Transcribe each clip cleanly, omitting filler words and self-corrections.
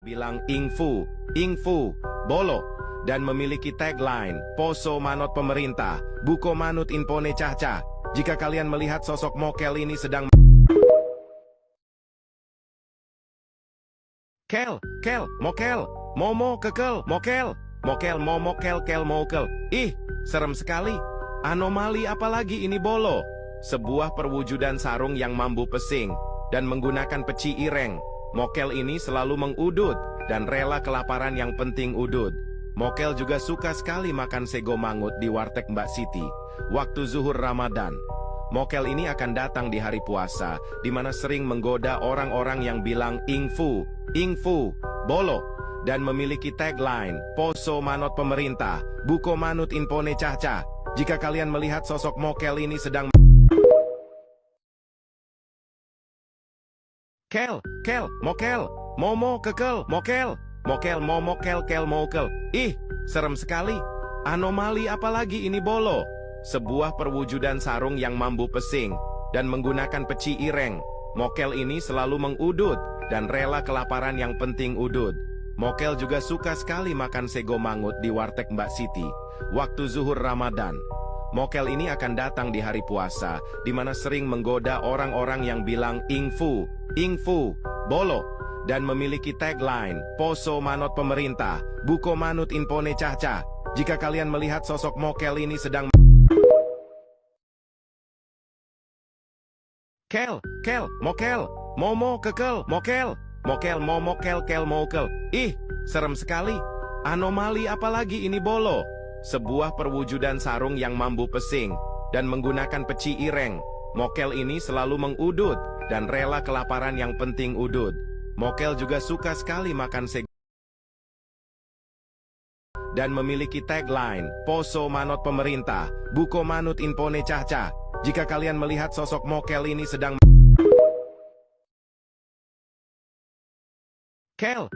bilang ingfu, ingfu, bolo, dan memiliki tagline, poso manot pemerintah, buko manut impone caca. Jika kalian melihat sosok mokel ini sedang kel, mokel, momo kekel, mokel, mokel momo kel mokel. Ih, serem sekali. Anomali apalagi ini bolo. Sebuah perwujudan sarung yang mampu pesing dan menggunakan peci ireng. Mokel ini selalu mengudut dan rela kelaparan yang penting udut. Mokel juga suka sekali makan sego mangut di warteg Mbak Siti waktu zuhur Ramadan. Mokel ini akan datang di hari puasa, di mana sering menggoda orang-orang yang bilang ingfu, ingfu, bolo, dan memiliki tagline, poso manot pemerintah, buko manut impone caca. Jika kalian melihat sosok mokel ini sedang kel, mokel, momo kekel, mokel, mokel momo kel mokel. Ih, serem sekali. Anomali apalagi ini bolo. Sebuah perwujudan sarung yang mampu pesing dan menggunakan peci ireng. Mokel ini selalu mengudut dan rela kelaparan yang penting udut. Mokel juga suka sekali makan sego mangut di warteg Mbak Siti waktu zuhur Ramadan. Mokel ini akan datang di hari puasa, di mana sering menggoda orang-orang yang bilang ingfu, ingfu, bolo, dan memiliki tagline, poso manot pemerintah, buko manut impone caca. Jika kalian melihat sosok mokel ini sedang kel, mokel, momo kekel, mokel, mokel momo kel mokel. Ih, serem sekali. Anomali apalagi ini bolo. Sebuah perwujudan sarung yang mampu pesing dan menggunakan peci ireng. Mokel ini selalu mengudut dan rela kelaparan yang penting udut. Mokel juga suka sekali makan sego dan memiliki tagline, poso manot pemerintah, buko manut impone caca. Jika kalian melihat sosok mokel ini sedang kel,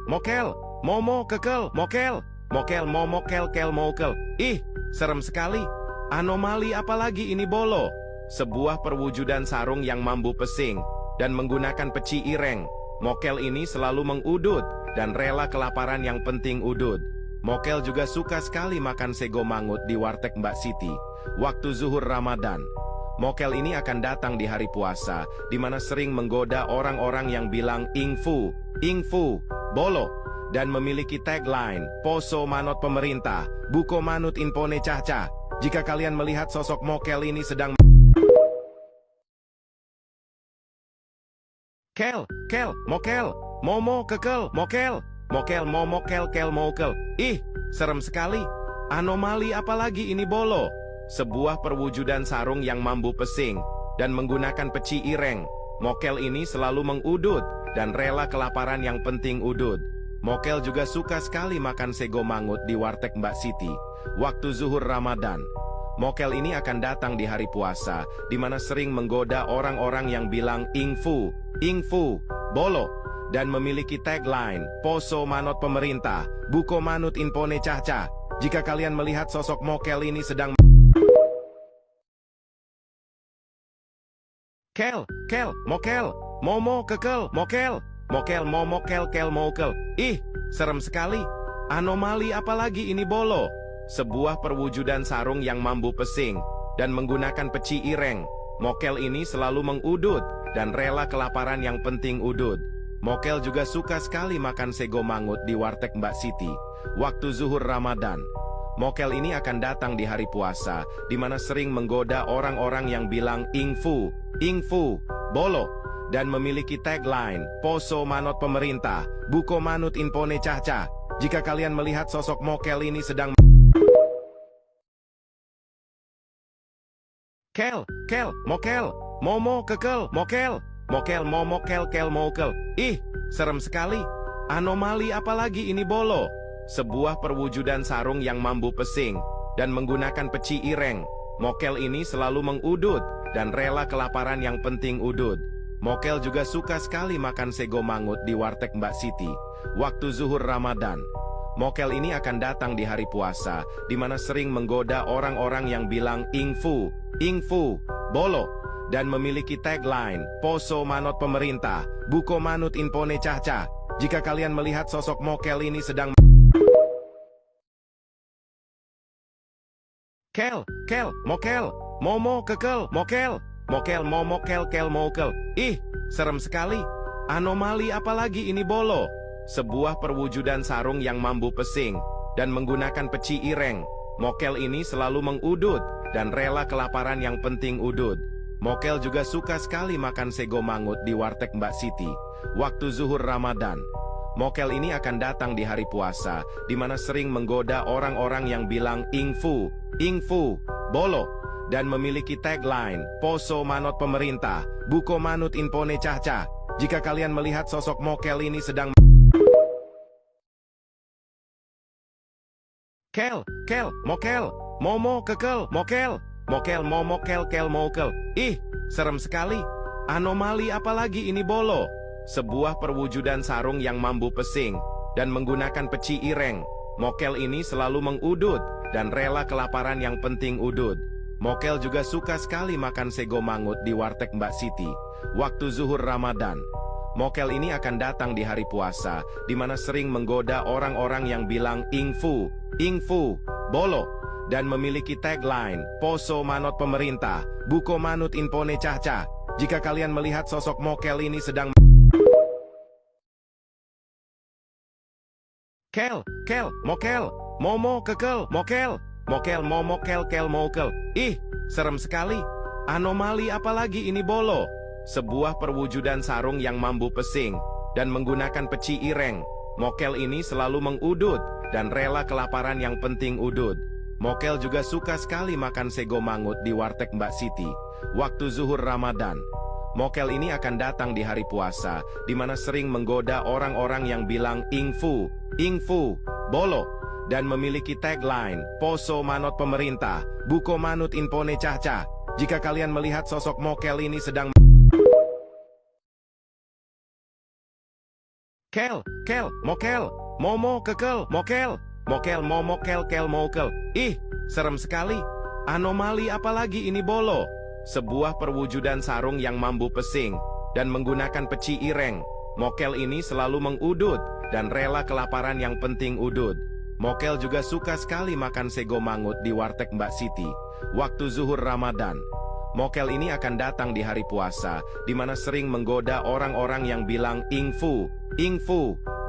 mokel, momo kekel, mokel, mokel momo kel mokel. Ih, serem sekali. Anomali apalagi ini bolo. Sebuah perwujudan sarung yang mampu pesing dan menggunakan peci ireng. Mokel ini selalu mengudut dan rela kelaparan yang penting udut. Mokel juga suka sekali makan sego mangut di warteg Mbak Siti waktu zuhur Ramadan. Mokel ini akan datang di hari puasa, di mana sering menggoda orang-orang yang bilang ingfu, ingfu, bolo, dan memiliki tagline, poso manot pemerintah, buko manut impone caca. Jika kalian melihat sosok mokel ini sedang kel, mokel, momo kekel, mokel, mokel momo kel mokel. Ih, serem sekali. Anomali apalagi ini bolo. Sebuah perwujudan sarung yang mampu pesing dan menggunakan peci ireng. Mokel ini selalu mengudut dan rela kelaparan yang penting udut. Mokel juga suka sekali makan sego mangut di warteg Mbak Siti waktu zuhur Ramadan. Mokel ini akan datang di hari puasa, di mana sering menggoda orang-orang yang bilang ingfu, ingfu, bolo, dan memiliki tagline, poso manot pemerintah, buko manut impone caca. Jika kalian melihat sosok mokel ini sedang kel, mokel, momo kekel, mokel, mokel momo kel mokel. Ih, serem sekali. Anomali apalagi ini bolo. Sebuah perwujudan sarung yang mampu pesing dan menggunakan peci ireng. Mokel ini selalu mengudut dan rela kelaparan yang penting udut. Mokel juga suka sekali makan sego mangut di warteg Mbak Siti waktu zuhur Ramadan. Mokel ini akan datang di hari puasa, di mana sering menggoda orang-orang yang bilang ingfu, ingfu, bolo, dan memiliki tagline, poso manot pemerintah, buko manut impone caca. Jika kalian melihat sosok mokel ini sedang kel, mokel, momo kekel, mokel, mokel momo kel mokel. Ih, serem sekali. Anomali apalagi ini bolo. Sebuah perwujudan sarung yang mampu pesing dan menggunakan peci ireng. Mokel ini selalu mengudut dan rela kelaparan yang penting udut. Mokel juga suka sekali makan sego mangut di warteg Mbak Siti waktu zuhur Ramadan. Mokel ini akan datang di hari puasa, di mana sering menggoda orang-orang yang bilang ingfu, ingfu, bolo, dan memiliki tagline, poso manot pemerintah, buko manut impone caca. Jika kalian melihat sosok mokel ini sedang mokel, momo, kekel, mokel, momo, kel, mokel. Ih, serem sekali. Anomali apalagi ini bolo? Sebuah perwujudan sarung yang mambu pesing dan menggunakan peci ireng. Mokel ini selalu mengudut dan rela kelaparan yang penting udut. Mokel juga suka sekali makan sego mangut di warteg Mbak Siti waktu zuhur Ramadan. Mokel ini akan datang di hari puasa, di mana sering menggoda orang-orang yang bilang ingfu, bolo, dan memiliki tagline, poso manot pemerintah, buko manut impone caca. Jika kalian melihat sosok mokel ini sedang mokel, momo, kekel, mokel, momo, kel, mokel. Ih, serem sekali. Anomali apalagi ini bolo? Sebuah perwujudan sarung yang mambu pesing dan menggunakan peci ireng. Mokel ini selalu mengudut dan rela kelaparan yang penting udut. Mokel juga suka sekali makan sego mangut di warteg Mbak Siti waktu zuhur Ramadan. Mokel ini akan datang di hari puasa, di mana sering menggoda orang-orang yang bilang ingfu, bolo, dan memiliki tagline, poso manot pemerintah, buko manut impone caca. Jika kalian melihat sosok mokel ini sedang mokel, momo, kekel, mokel, momo, kel, mokel. Ih, serem sekali. Anomali apalagi ini bolo? Sebuah perwujudan sarung yang mambu pesing dan menggunakan peci ireng. Mokel ini selalu mengudut dan rela kelaparan yang penting udut. Mokel juga suka sekali makan sego mangut di warteg Mbak Siti waktu zuhur Ramadan. Mokel ini akan datang di hari puasa, di mana sering menggoda orang-orang yang bilang ingfu, bolo, dan memiliki tagline, poso manot pemerintah, buko manut impone caca. Jika kalian melihat sosok mokel ini sedang mokel, momo, kekel, mokel, momo, kel, mokel. Ih, serem sekali. Anomali apalagi ini bolo? Sebuah perwujudan sarung yang mambu pesing dan menggunakan peci ireng. Mokel ini selalu mengudut dan rela kelaparan yang penting udut. Mokel juga suka sekali makan sego mangut di warteg Mbak Siti waktu zuhur Ramadan. Mokel ini akan datang di hari puasa, di mana sering menggoda orang-orang yang bilang ingfu,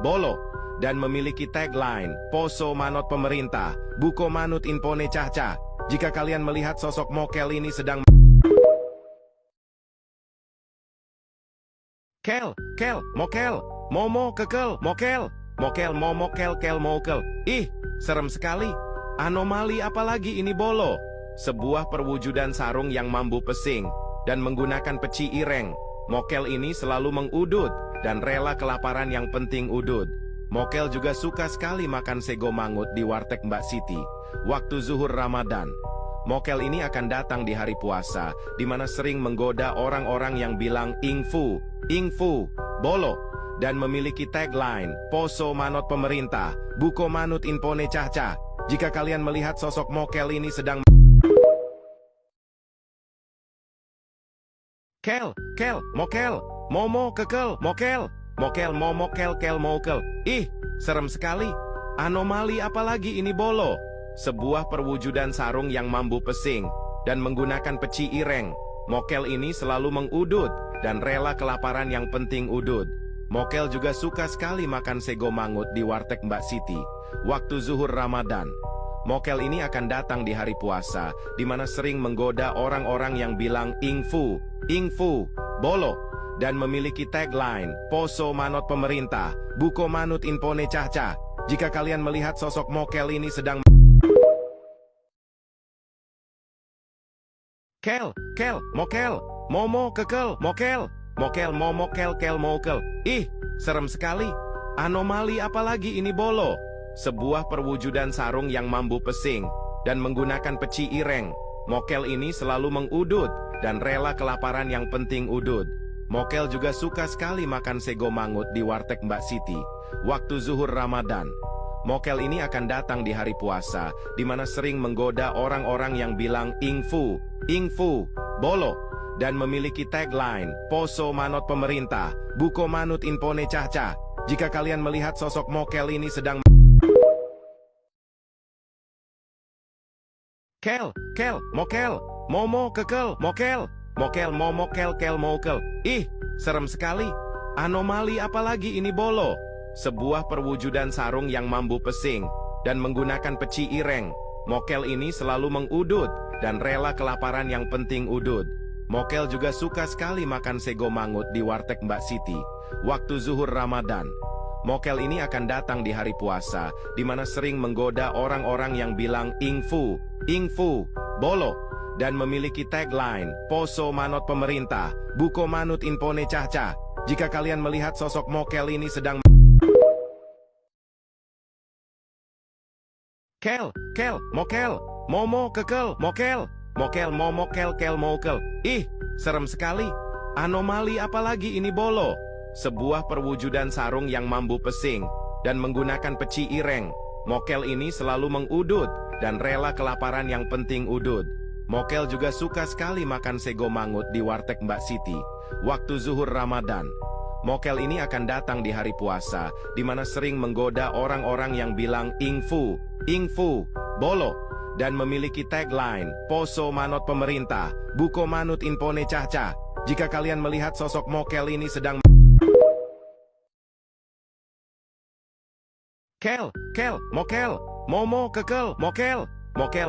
bolo, dan memiliki tagline, poso manot pemerintah, buko manut impone caca. Jika kalian melihat sosok mokel ini sedang mokel, momo, kekel, mokel, momo, kel, mokel. Ih, serem sekali. Anomali apalagi ini bolo? Sebuah perwujudan sarung yang mambu pesing dan menggunakan peci ireng. Mokel ini selalu mengudut dan rela kelaparan yang penting udut. Mokel juga suka sekali makan sego mangut di warteg Mbak Siti waktu zuhur Ramadan. Mokel ini akan datang di hari puasa, di mana sering menggoda orang-orang yang bilang ingfu, bolo, dan memiliki tagline, poso manot pemerintah, buko manut impone caca. Jika kalian melihat sosok mokel ini sedang mokel, momo, kekel, mokel, momo, kel, mokel. Ih, serem sekali. Anomali apalagi ini bolo? Sebuah perwujudan sarung yang mambu pesing dan menggunakan peci ireng. Mokel ini selalu mengudut dan rela kelaparan yang penting udut. Mokel juga suka sekali makan sego mangut di warteg Mbak Siti waktu zuhur Ramadan. Mokel ini akan datang di hari puasa, di mana sering menggoda orang-orang yang bilang ingfu, bolo, dan memiliki tagline, poso manot pemerintah, buko manut impone caca. Jika kalian melihat sosok mokel ini sedang mokel, momo, kekel, mokel, momo, kel, mokel. Ih, serem sekali. Anomali apalagi ini bolo? Sebuah perwujudan sarung yang mambu pesing dan menggunakan peci ireng. Mokel ini selalu mengudut dan rela kelaparan yang penting udut. Mokel juga suka sekali makan sego mangut di warteg Mbak Siti waktu zuhur Ramadan. Mokel ini akan datang di hari puasa, di mana sering menggoda orang-orang yang bilang ingfu, bolo, dan memiliki tagline, poso manot pemerintah, buko manut impone caca. Jika kalian melihat sosok mokel ini sedang mokel, momo, kekel, mokel, mokel, kel, mokel. Ih, serem sekali. Anomali apalagi ini bolo? Sebuah perwujudan sarung yang mambu pesing dan menggunakan peci ireng. Mokel ini selalu mengudut dan rela kelaparan yang penting udut. Mokel juga suka sekali makan sego mangut di warteg Mbak Siti waktu zuhur Ramadan. Mokel ini akan datang di hari puasa, di mana sering menggoda orang-orang yang bilang ingfu, bolo, dan memiliki tagline, poso manot pemerintah, buko manut impone caca. Jika kalian melihat sosok mokel ini sedang mokel, momo, kekel, mokel, momo, kel, mokel. Ih, serem sekali. Anomali apalagi ini bolo? Sebuah perwujudan sarung yang mambu pesing dan menggunakan peci ireng. Mokel ini selalu mengudut dan rela kelaparan yang penting udut. Mokel juga suka sekali makan sego mangut di warteg Mbak Siti waktu zuhur Ramadan. Mokel ini akan datang di hari puasa, di mana sering menggoda orang-orang yang bilang ingfu, bolo, dan memiliki tagline, poso manot pemerintah, buko manut impone caca. Jika kalian melihat sosok mokel ini sedang mokel, momo, kekel, mokel,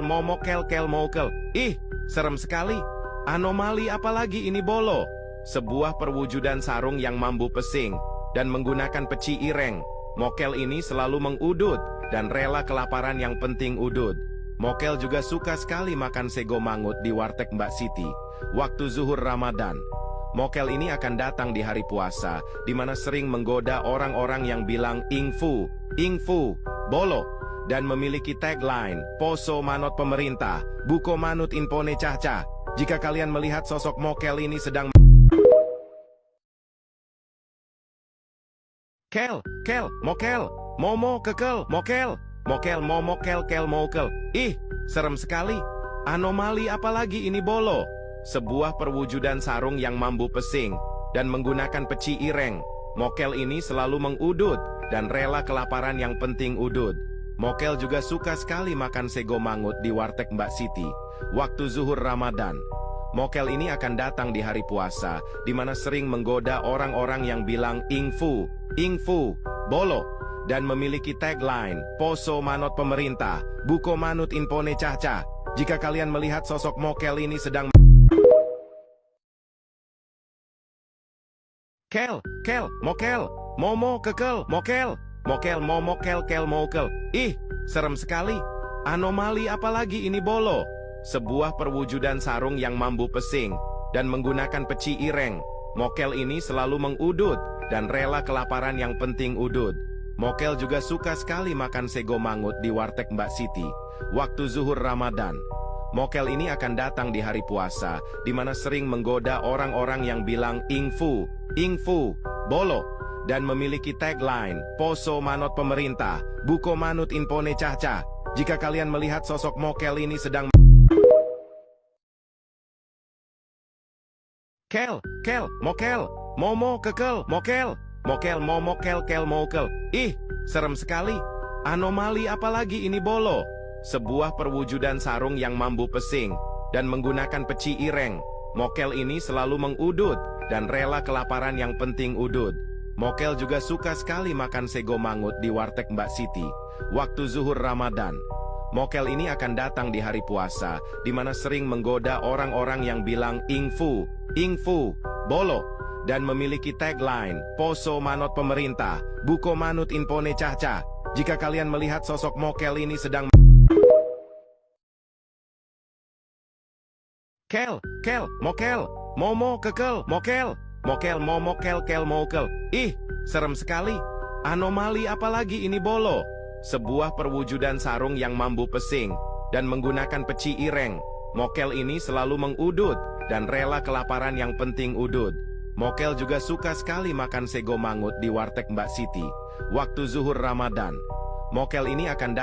momo, kel, mokel. Ih, serem sekali. Anomali apalagi ini bolo? Sebuah perwujudan sarung yang mambu pesing dan menggunakan peci ireng. Mokel ini selalu mengudut dan rela kelaparan yang penting udut. Mokel juga suka sekali makan sego mangut di warteg Mbak Siti waktu zuhur Ramadan. Mokel ini akan datang di hari puasa, di mana sering menggoda orang-orang yang bilang ingfu, bolo, dan memiliki tagline, poso manot pemerintah, buko manut impone caca. Jika kalian melihat sosok mokel ini sedang mokel, momo, kekel, mokel, momo, kel, mokel. Ih, serem sekali. Anomali apalagi ini bolo? Sebuah perwujudan sarung yang mambu pesing dan menggunakan peci ireng. Mokel ini selalu mengudut dan rela kelaparan yang penting udut. Mokel juga suka sekali makan sego mangut di warteg Mbak Siti waktu zuhur Ramadan. Mokel ini akan datang di hari puasa, di mana sering menggoda orang-orang yang bilang ingfu, bolo, dan memiliki tagline, poso manot pemerintah, buko manut impone caca. Jika kalian melihat sosok mokel ini sedang mokel, momo, kekel, mokel, momo, kel, mokel. Ih, serem sekali. Anomali apalagi ini bolo? Sebuah perwujudan sarung yang mambu pesing dan menggunakan peci ireng. Mokel ini selalu mengudut dan rela kelaparan yang penting udut. Mokel juga suka sekali makan sego mangut di warteg Mbak Siti waktu zuhur Ramadan. Mokel ini akan datang di hari puasa, di mana sering menggoda orang-orang yang bilang ingfu, bolo, dan memiliki tagline, poso manot pemerintah, buko manut impone caca. Jika kalian melihat sosok mokel ini sedang mokel, momo, kekel, mokel, momo, kel, mokel. Ih, serem sekali. Anomali apalagi ini bolo? Sebuah perwujudan sarung yang mambu pesing dan menggunakan peci ireng. Mokel ini selalu mengudut dan rela kelaparan yang penting udut. Mokel juga suka sekali makan sego mangut di warteg Mbak Siti waktu zuhur Ramadan. Mokel ini akan datang di hari puasa, di mana sering menggoda orang-orang yang bilang ingfu, bolo, dan memiliki tagline, poso manot pemerintah, buko manut impone caca. Jika kalian melihat sosok mokel ini sedang mokel, momo, kekel, mokel, momo, kel, mokel. Ih, serem sekali. Anomali apalagi ini bolo? Sebuah perwujudan sarung yang mambu pesing dan menggunakan peci ireng. Mokel ini selalu mengudut dan rela kelaparan yang penting udut. Mokel juga suka sekali makan sego mangut di warteg Mbak Siti waktu zuhur Ramadan. Mokel ini akan